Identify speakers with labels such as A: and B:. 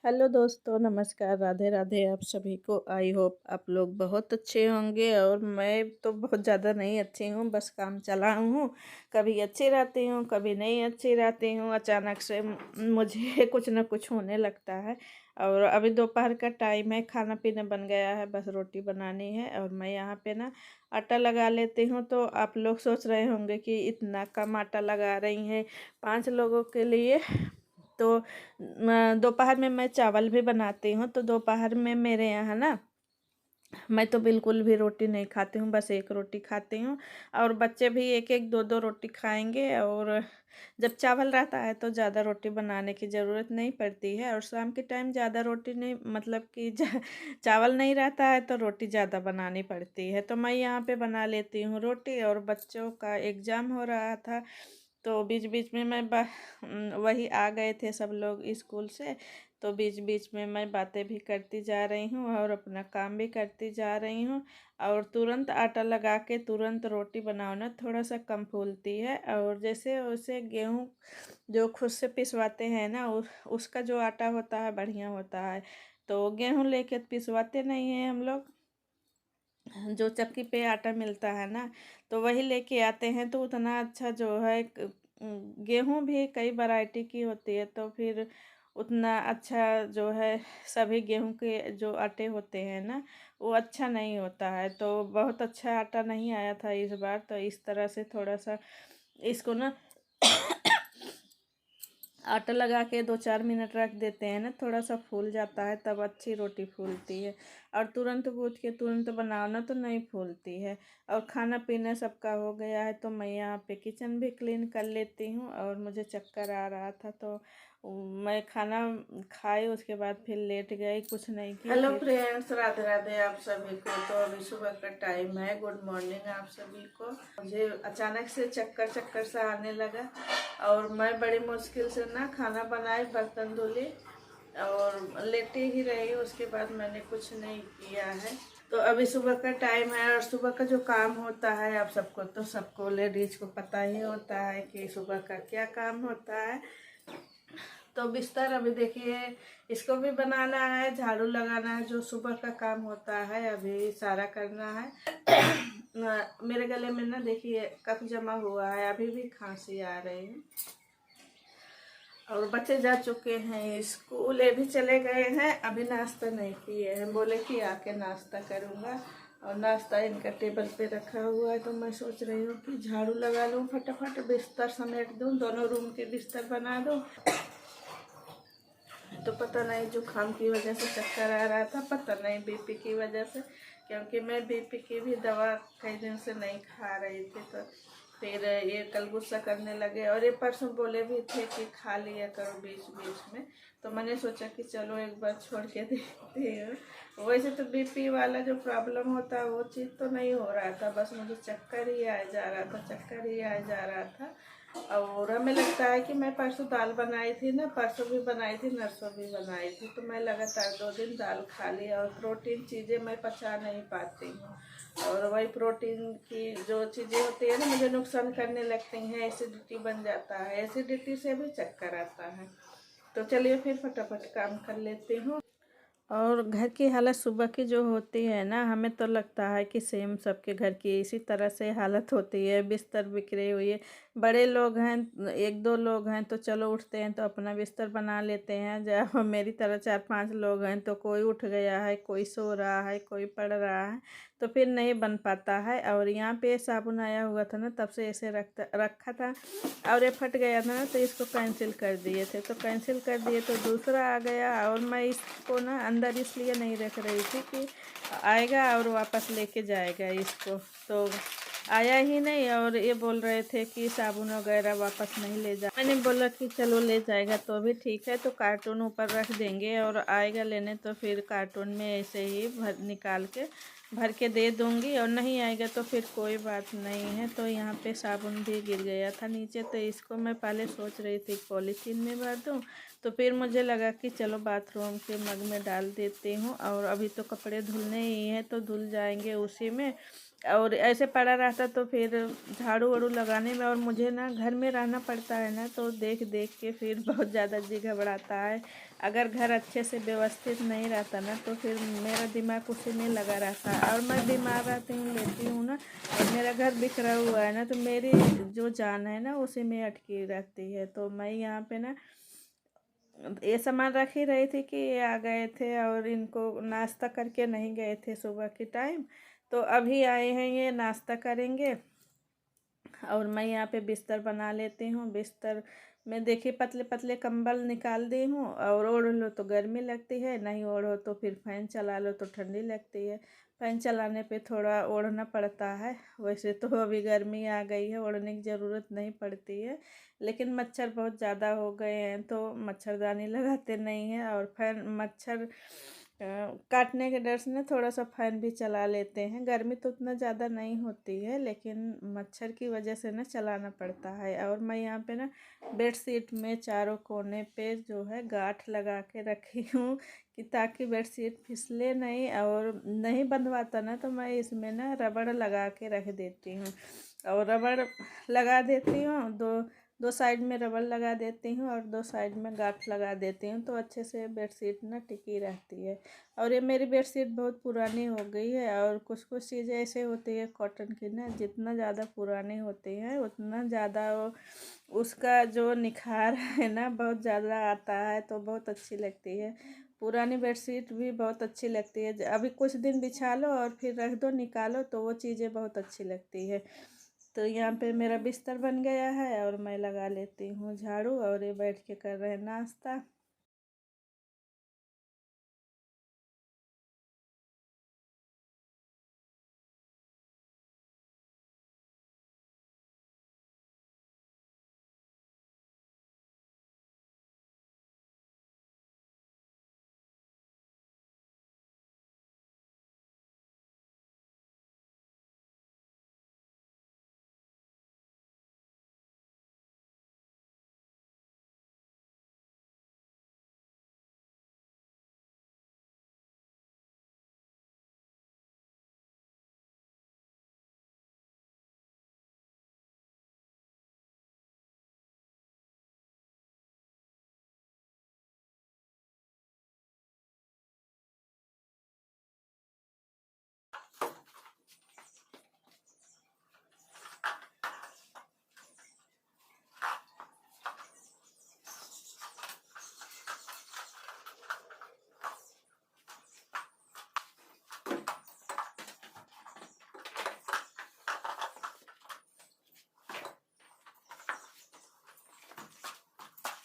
A: Hello दोस्तों, नमस्कार, राधे राधे आप सभी को। आई होप आप लोग बहुत अच्छे होंगे और मैं तो बहुत ज़्यादा नहीं अच्छी हूँ, बस काम चला हूँ। कभी अच्छी रहती हूँ, कभी नहीं अच्छी रहती हूँ। अचानक से मुझे कुछ ना कुछ होने लगता है। और अभी दोपहर का टाइम है, खाना पीना बन गया है, बस रोटी बनानी है। और मैं यहाँ पे ना आटा लगा लेती हूँ। तो आप लोग सोच रहे होंगे कि इतना कम आटा लगा रही हैं 5 लोगों के लिए। तो दोपहर में मैं चावल भी बनाती हूँ। तो दोपहर में मेरे यहाँ ना मैं तो बिल्कुल भी रोटी नहीं खाती हूँ, बस एक रोटी खाती हूँ। और बच्चे भी एक एक दो दो रोटी खाएंगे। और जब चावल रहता है तो ज़्यादा रोटी बनाने की ज़रूरत नहीं पड़ती है। और शाम के टाइम ज़्यादा रोटी नहीं, मतलब कि चावल नहीं रहता है तो रोटी ज़्यादा बनानी पड़ती है। तो मैं यहाँ पे बना लेती हूँ रोटी। और बच्चों का एग्ज़ाम हो रहा था, तो बीच बीच में वही आ गए थे सब लोग स्कूल से। तो बीच बीच में मैं बातें भी करती जा रही हूँ और अपना काम भी करती जा रही हूँ। और तुरंत आटा लगा के तुरंत रोटी बनाओ ना, थोड़ा सा कम फूलती है। और जैसे वैसे गेहूँ जो खुद से पिसवाते हैं ना, उसका जो आटा होता है बढ़िया होता है। तो गेहूँ लेके पिसवाते नहीं हैं हम लोग, जो चक्की पे आटा मिलता है ना, तो वही लेके आते हैं। तो उतना अच्छा जो है गेहूं भी कई वैरायटी की होती है, तो फिर उतना अच्छा जो है सभी गेहूं के जो आटे होते हैं ना, वो अच्छा नहीं होता है। तो बहुत अच्छा आटा नहीं आया था इस बार। तो इस तरह से थोड़ा सा इसको ना आटा लगा के 2-4 मिनट रख देते हैं ना, थोड़ा सा फूल जाता है, तब अच्छी रोटी फूलती है। और तुरंत गूँथ के तुरंत बनाओ ना तो नहीं फूलती है। और खाना पीना सबका हो गया है, तो मैं यहाँ पे किचन भी क्लीन कर लेती हूँ। और मुझे चक्कर आ रहा था, तो मैं खाना खाई, उसके बाद फिर लेट गई, कुछ नहीं की। हेलो फ्रेंड्स, राधे राधे आप सभी को। तो अभी सुबह का टाइम है। गुड मॉर्निंग आप सभी को। मुझे अचानक से चक्कर चक्कर सा आने लगा और मैं बड़ी मुश्किल से ना खाना बनाई, बर्तन धुली और लेटी ही रही। उसके बाद मैंने कुछ नहीं किया है। तो अभी सुबह का टाइम है और सुबह का जो काम होता है आप सबको, तो सबको लेडीज को पता ही होता है कि सुबह का क्या काम होता है। तो बिस्तर अभी देखिए, इसको भी बनाना है, झाड़ू लगाना है, जो सुबह का काम होता है अभी सारा करना है। मेरे गले में ना देखिए कफ जमा हुआ है, अभी भी खांसी आ रही है। और बच्चे जा चुके हैं स्कूल, ये भी चले गए हैं, अभी नाश्ता नहीं किए हैं। बोले कि आके नाश्ता करूँगा। और नाश्ता इनका टेबल पे रखा हुआ है। तो मैं सोच रही हूँ कि झाड़ू लगा लूँ, फटाफट बिस्तर समेट दूँ, दोनों रूम के बिस्तर बना दूँ। तो पता नहीं जुकाम की वजह से चक्कर आ रहा था, पता नहीं बीपी की वजह से, क्योंकि मैं बीपी की भी दवा कई दिन से नहीं खा रही थी। तो फिर ये कल गुस्सा करने लगे और ये परसों बोले भी थे कि खा लिया करो बीच बीच में। तो मैंने सोचा कि चलो एक बार छोड़ के देखती हूँ। वैसे तो बीपी वाला जो प्रॉब्लम होता है वो चीज़ तो नहीं हो रहा था, बस मुझे चक्कर ही आ जा रहा था, चक्कर ही आ जा रहा था। और हमें लगता है कि मैं परसों दाल बनाई थी ना, परसों भी बनाई थी, नरसों भी बनाई थी। तो मैं लगातार 2 दिन दाल खा ली और प्रोटीन चीज़ें मैं पचा नहीं पाती हूँ। और वही प्रोटीन की जो चीज़ें होती है ना, मुझे नुकसान करने लगती हैं, एसिडिटी बन जाता है, एसिडिटी से भी चक्कर आता है। तो चलिए फिर फटाफट काम कर लेती हूँ। और घर की हालत सुबह की जो होती है ना, हमें तो लगता है कि सेम सबके घर की इसी तरह से हालत होती है, बिस्तर बिखरे हुए। बड़े लोग हैं, एक दो लोग हैं तो चलो उठते हैं तो अपना बिस्तर बना लेते हैं। जब मेरी तरह 4-5 लोग हैं तो कोई उठ गया है, कोई सो रहा है, कोई पढ़ रहा है, तो फिर नहीं बन पाता है। और यहाँ पे साबुन आया हुआ था ना, तब से ऐसे रखा था और ये फट गया था ना, तो इसको कैंसिल कर दिए थे। तो कैंसिल कर दिए तो दूसरा आ गया। और मैं इसको ना अंदर इसलिए नहीं रख रही थी कि आएगा और वापस लेके जाएगा इसको। तो आया ही नहीं और ये बोल रहे थे कि साबुन वगैरह वापस नहीं ले जा। मैंने बोला कि चलो ले जाएगा तो भी ठीक है, तो कार्टून ऊपर रख देंगे और आएगा लेने तो फिर कार्टून में ऐसे ही निकाल के भर के दे दूँगी। और नहीं आएगा तो फिर कोई बात नहीं है। तो यहाँ पे साबुन भी गिर गया था नीचे, तो इसको मैं पहले सोच रही थी पॉलीथीन में भर दूँ, तो फिर मुझे लगा कि चलो बाथरूम के मग में डाल देती हूँ। और अभी तो कपड़े धुलने ही हैं तो धुल जाएंगे उसी में। और ऐसे पड़ा रहता तो फिर झाड़ू वाड़ू लगाने में, और मुझे ना घर में रहना पड़ता है ना, तो देख देख के फिर बहुत ज़्यादा जी घबराता है। अगर घर अच्छे से व्यवस्थित नहीं रहता ना तो फिर मेरा दिमाग उसी में लगा रहता है। और मैं बीमार रहती हूँ, लेती हूँ ना, और मेरा घर बिखरा हुआ है ना, तो मेरी जो जान है ना उसी में अटकी रहती है। तो मैं यहाँ पे ना ये सामान रख ही रही थी कि ये आ गए थे और इनको नाश्ता करके नहीं गए थे सुबह के टाइम, तो अभी आए हैं, ये नाश्ता करेंगे। और मैं यहाँ पे बिस्तर बना लेती हूँ। बिस्तर में देखिए पतले पतले कंबल निकाल दी हूँ, और ओढ़ लो तो गर्मी लगती है, नहीं ओढ़ो तो फिर फैन चला लो तो ठंडी लगती है। फैन चलाने पे थोड़ा ओढ़ना पड़ता है, वैसे तो अभी गर्मी आ गई है, ओढ़ने की ज़रूरत नहीं पड़ती है, लेकिन मच्छर बहुत ज़्यादा हो गए हैं तो मच्छरदानी लगाते नहीं हैं। और फैन मच्छर काटने के डर से ना थोड़ा सा फैन भी चला लेते हैं। गर्मी तो उतना ज़्यादा नहीं होती है, लेकिन मच्छर की वजह से ना चलाना पड़ता है। और मैं यहाँ पे ना बेडशीट में चारों कोने पे जो है गांठ लगा के रखी हूँ कि ताकि बेडशीट फिसले नहीं। और नहीं बंधवाता ना तो मैं इसमें ना रबड़ लगा के रख देती हूँ, और रबड़ लगा देती हूँ, दो दो साइड में रबड़ लगा देती हूँ और दो साइड में गांठ लगा देती हूँ, तो अच्छे से बेडशीट ना टिकी रहती है। और ये मेरी बेडशीट बहुत पुरानी हो गई है, और कुछ कुछ चीज़ें ऐसे होती है कॉटन की ना, जितना ज़्यादा पुरानी होती है उतना ज़्यादा वो उसका जो निखार है ना बहुत ज़्यादा आता है, तो बहुत अच्छी लगती है। पुरानी बेडशीट भी बहुत अच्छी लगती है, अभी कुछ दिन बिछा लो और फिर रख दो, निकालो तो वो चीज़ें बहुत अच्छी लगती है। तो यहाँ पे मेरा बिस्तर बन गया है और मैं लगा लेती हूँ झाड़ू, और ये बैठ के कर रहे हैं नाश्ता।